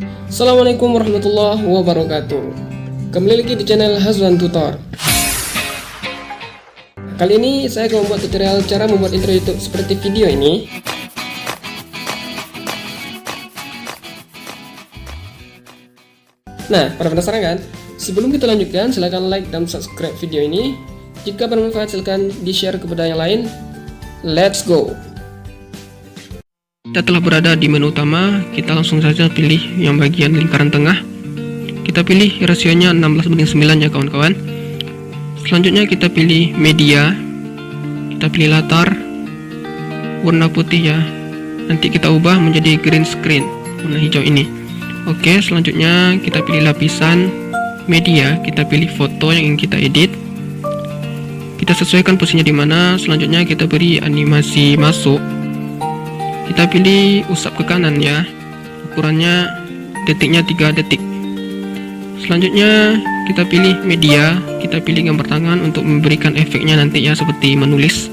Assalamualaikum warahmatullahi wabarakatuh. Kembali lagi di channel Hazwan Tutor. Kali ini saya akan membuat tutorial cara membuat intro YouTube seperti video ini. Nah, pada penasaran kan? Sebelum kita lanjutkan, silahkan like dan subscribe video ini. Jika bermanfaat, silahkan di-share kepada yang lain. Let's go! Kita telah berada di menu utama, kita langsung saja pilih yang bagian lingkaran tengah. Kita pilih rasionya 16:9 ya kawan-kawan. Selanjutnya kita pilih media. Kita pilih latar warna putih ya. Nanti kita ubah menjadi green screen, warna hijau ini. Oke, selanjutnya kita pilih lapisan media, kita pilih foto yang ingin kita edit. Kita sesuaikan posisinya di mana. Selanjutnya kita beri animasi masuk. Kita pilih usap ke kanan ya, ukurannya detiknya 3 detik. Selanjutnya kita pilih media, kita pilih gambar tangan untuk memberikan efeknya nanti ya, seperti menulis.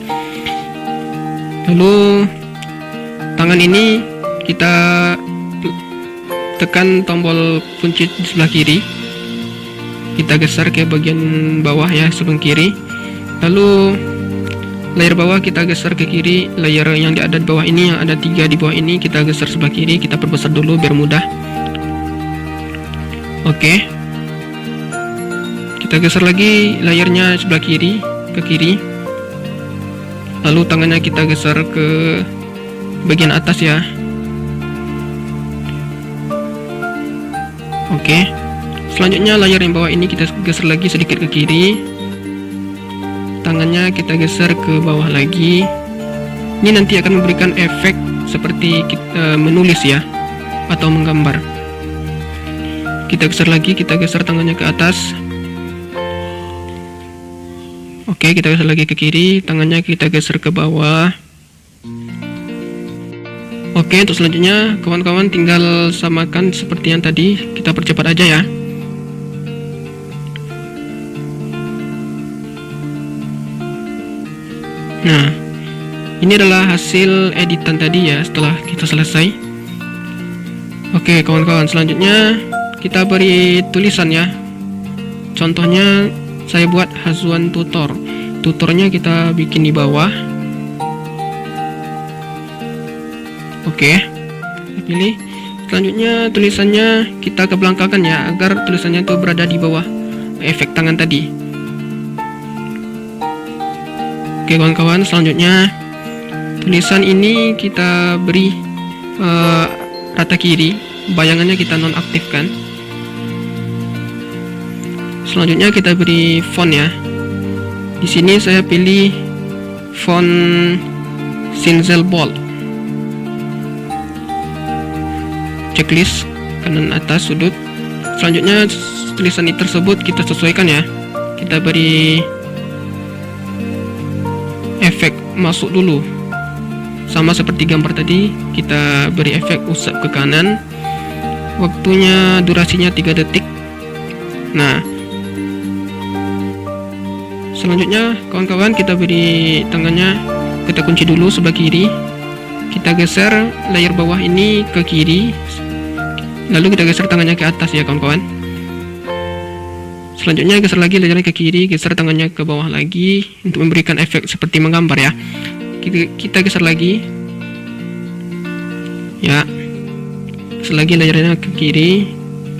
Lalu tangan ini kita tekan tombol kunci di sebelah kiri, kita geser ke bagian bawah ya, sebelah kiri. Lalu layer bawah kita geser ke kiri, layer yang ada di bawah ini, yang ada 3 di bawah ini, kita geser sebelah kiri, kita perbesar dulu biar mudah. Oke, kita geser lagi layernya sebelah kiri, ke kiri. Lalu tangannya kita geser ke bagian atas ya. Oke, selanjutnya layar yang bawah ini kita geser lagi sedikit ke kiri. Tangannya kita geser ke bawah lagi. Ini nanti akan memberikan efek seperti kita menulis ya, atau menggambar. Kita geser lagi, kita geser tangannya ke atas. Oke, kita geser lagi ke kiri, tangannya kita geser ke bawah. Oke, untuk selanjutnya kawan-kawan tinggal samakan seperti yang tadi, kita percepat aja ya. Nah, ini adalah hasil editan tadi ya, setelah kita selesai. Oke kawan-kawan, selanjutnya kita beri tulisan ya. Contohnya saya buat Hazwan Tutor. Tutornya kita bikin di bawah. Oke, kita pilih. Selanjutnya tulisannya kita kebelakangkan ya, agar tulisannya itu berada di bawah efek tangan tadi. Oke kawan-kawan, selanjutnya tulisan ini kita beri rata kiri, bayangannya kita nonaktifkan. Selanjutnya kita beri font ya. Di sini saya pilih font Cinzel Bold. Checklist kanan atas sudut. Selanjutnya tulisan ini tersebut kita sesuaikan ya. Kita beri efek masuk dulu, sama seperti gambar tadi, kita beri efek usap ke kanan. Waktunya, durasinya 3 detik. Nah, selanjutnya kawan-kawan kita beri tangannya, kita kunci dulu sebelah kiri. Kita geser layer bawah ini ke kiri, lalu kita geser tangannya ke atas ya kawan-kawan. Selanjutnya geser lagi layarnya ke kiri, geser tangannya ke bawah lagi untuk memberikan efek seperti menggambar ya. Kita geser lagi ya, geser lagi layarnya ke kiri,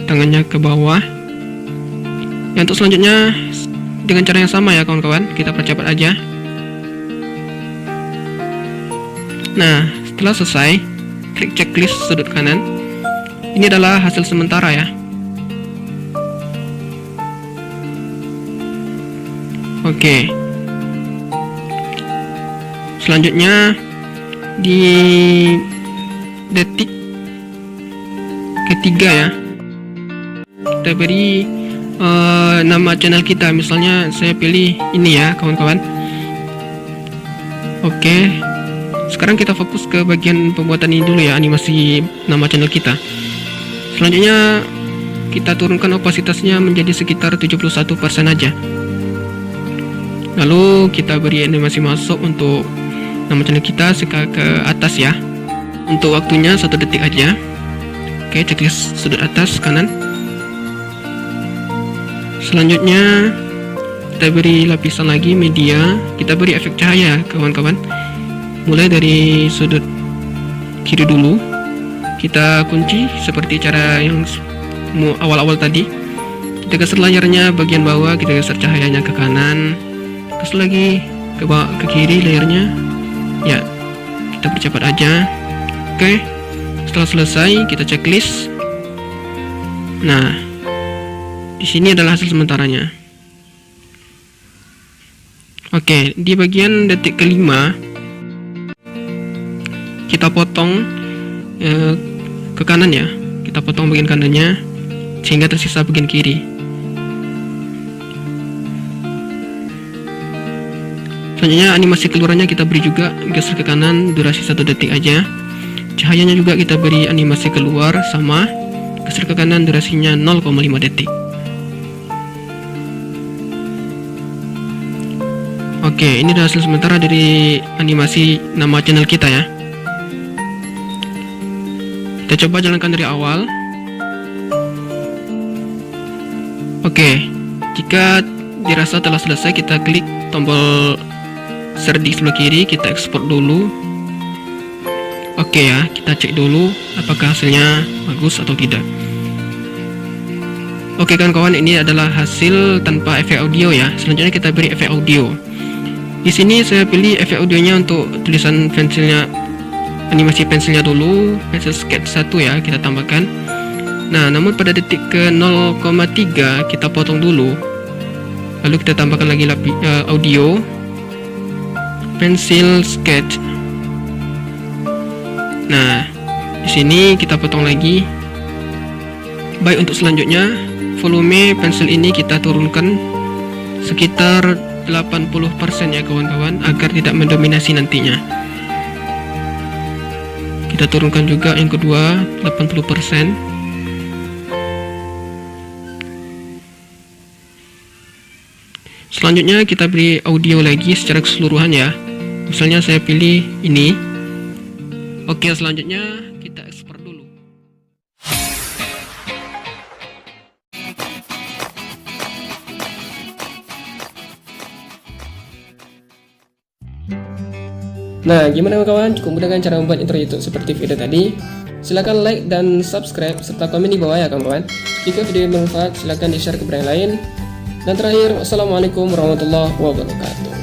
tangannya ke bawah ya. Untuk selanjutnya dengan cara yang sama ya kawan-kawan, kita percepat aja. Nah, setelah selesai, klik checklist sudut kanan. Ini adalah hasil sementara ya. Oke, selanjutnya di detik ketiga ya, kita beri nama channel kita. Misalnya saya pilih ini ya kawan-kawan. Oke, sekarang kita fokus ke bagian pembuatan ini dulu ya, animasi nama channel kita. Selanjutnya kita turunkan opasitasnya menjadi sekitar 71% aja. Lalu kita beri animasi masuk untuk nama channel kita ke atas ya. Untuk waktunya 1 detik aja. Oke, checklist sudut atas kanan. Selanjutnya kita beri lapisan lagi media, kita beri efek cahaya kawan-kawan. Mulai dari sudut kiri dulu, kita kunci seperti cara yang awal-awal tadi. Kita geser layarnya bagian bawah, kita geser cahayanya ke kanan, geser lagi ke bawah, ke kiri layarnya. Ya, kita percepat aja. Oke, setelah selesai kita checklist. Nah, di sini adalah hasil sementaranya. Oke, di bagian detik kelima kita potong ke kanan ya. Kita potong bagian kanannya sehingga tersisa bagian kiri. Selanjutnya animasi keluarannya kita beri juga, geser ke kanan, durasi 1 detik aja. Cahayanya juga kita beri animasi keluar sama, geser ke kanan, durasinya 0,5 detik. Oke, ini adalah hasil sementara dari animasi nama channel kita ya. Kita coba jalankan dari awal. Oke, jika dirasa telah selesai, kita klik tombol share di sebelah kiri, kita ekspor dulu. Oke ya, kita cek dulu apakah hasilnya bagus atau tidak. Oke kawan-kawan, ini adalah hasil tanpa efek audio ya. Selanjutnya kita beri efek audio. Di sini saya pilih efek audionya untuk tulisan pensilnya, animasi pensilnya dulu, pensil sketch 1 ya, kita tambahkan. Nah, namun pada detik ke 0,3 kita potong dulu. Lalu kita tambahkan lagi audio pensil sketch. Nah, di sini kita potong lagi. Baik, untuk selanjutnya volume pensil ini kita turunkan sekitar 80% ya kawan-kawan, agar tidak mendominasi nantinya. Kita turunkan juga yang kedua 80%. Selanjutnya kita beri audio lagi secara keseluruhan ya. Misalnya saya pilih ini. Oke, selanjutnya kita ekspor dulu. Nah, gimana kawan? Cukup mudah kan cara membuat intro YouTube seperti video tadi? Silahkan like dan subscribe serta komen di bawah ya kawan-kawan. Jika video bermanfaat, silahkan di share ke brand lain. Dan terakhir, wassalamualaikum warahmatullahi wabarakatuh.